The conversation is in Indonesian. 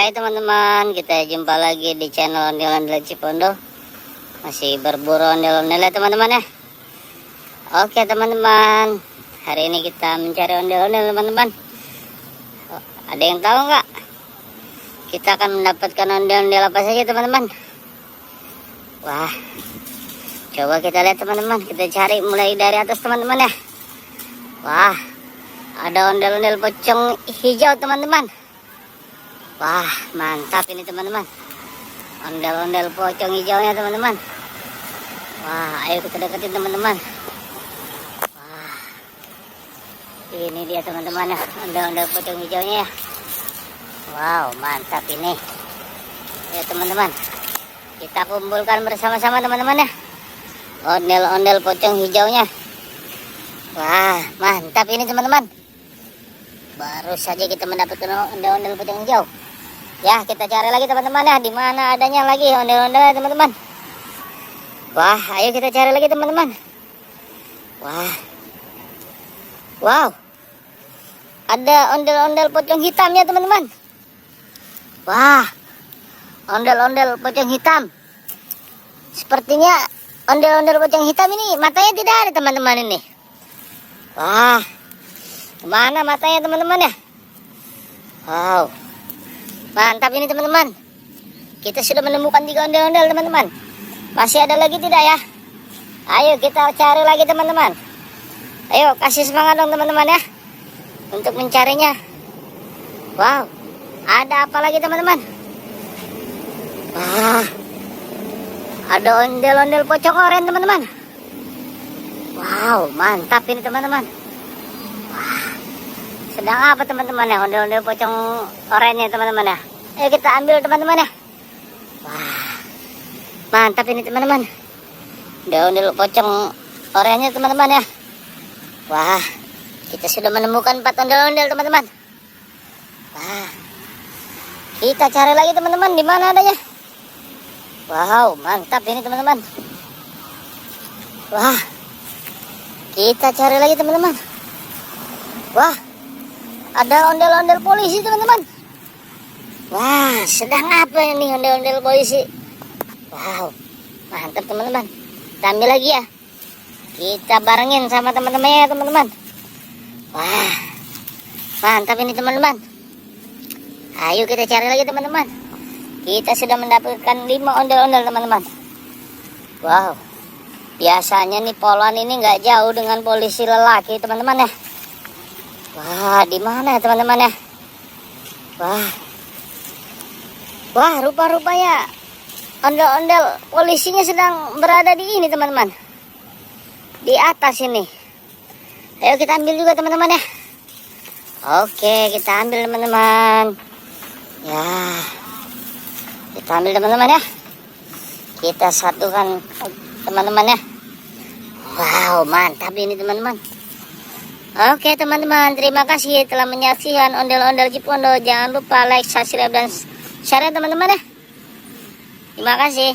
Hai teman-teman, kita jumpa lagi di channel Ondel-Ondel Cipondo. Masih berburu ondel-ondel ya teman-teman ya. Oke teman-teman, hari ini kita mencari ondel-ondel teman-teman. Ada yang tahu nggak? Kita akan mendapatkan ondel-ondel apa saja teman-teman? Wah, coba kita lihat teman-teman. Kita cari mulai dari atas teman-teman ya. Wah, ada ondel-ondel pocong hijau teman-teman. Wah, mantap ini teman-teman. Ondel-ondel pocong hijaunya teman-teman. Wah, ayo kita deketin teman-teman. Wah, ini dia teman-teman ya, ondel-ondel pocong hijaunya ya. Wow, mantap ini. Ya teman-teman, kita kumpulkan bersama-sama teman-teman ya, ondel-ondel pocong hijaunya. Wah, mantap ini teman-teman. Baru saja kita mendapatkan ondel-ondel pocong hijau. Ya, kita cari lagi teman-teman ya, di mana adanya lagi ondel-ondel teman-teman. Wah, ayo kita cari lagi teman-teman. Wah. Wow. Ada ondel-ondel pocong hitam ya teman-teman. Wah. Ondel-ondel pocong hitam. Sepertinya ondel-ondel pocong hitam ini matanya tidak ada teman-teman ini. Wah. Mana matanya teman-teman ya? Wow. Mantap ini teman-teman. Kita sudah menemukan 3 ondel-ondel teman-teman. Masih ada lagi tidak ya? Ayo kita cari lagi teman-teman. Ayo kasih semangat dong teman-teman ya, untuk mencarinya. Wow. Ada apa lagi teman-teman? Wah. Ada ondel-ondel pocong oranye teman-teman. Wow, mantap ini teman-teman. Sedang apa teman-teman ya, ondel-ondel pocong oranye teman-teman ya. Ayo kita ambil teman-teman ya. Wah, mantap ini teman-teman. Ondel-ondel pocong oranye teman-teman ya. Wah, kita sudah menemukan 4 ondel-ondel teman-teman. Wah, kita cari lagi teman-teman, di mana adanya. Wow, mantap ini teman-teman. Wah, kita cari lagi teman-teman. Wah, ada ondel-ondel polisi teman-teman. Wah, sedang apa ini ondel-ondel polisi? Wow, mantap teman-teman. Kita ambil lagi ya. Kita barengin sama teman-temannya ya teman-teman. Wah, mantap ini teman-teman. Ayo kita cari lagi teman-teman. Kita sudah mendapatkan 5 ondel-ondel teman-teman. Wow, biasanya nih poluan ini nggak jauh dengan polisi lelaki teman-teman ya. Wah, di mana ya teman-teman ya? Wah. Wah, rupa-rupanya ondel-ondel polisinya sedang berada di ini teman-teman. Di atas ini. Ayo kita ambil juga teman-teman ya. Oke, kita ambil teman-teman. Ya. Kita ambil teman-teman ya. Kita satukan teman-teman ya. Wow, mantap ini teman-teman. Oke teman-teman, terima kasih telah menyaksikan ondel-ondel Cipondo. Jangan lupa like, subscribe, dan share teman-teman ya. Terima kasih.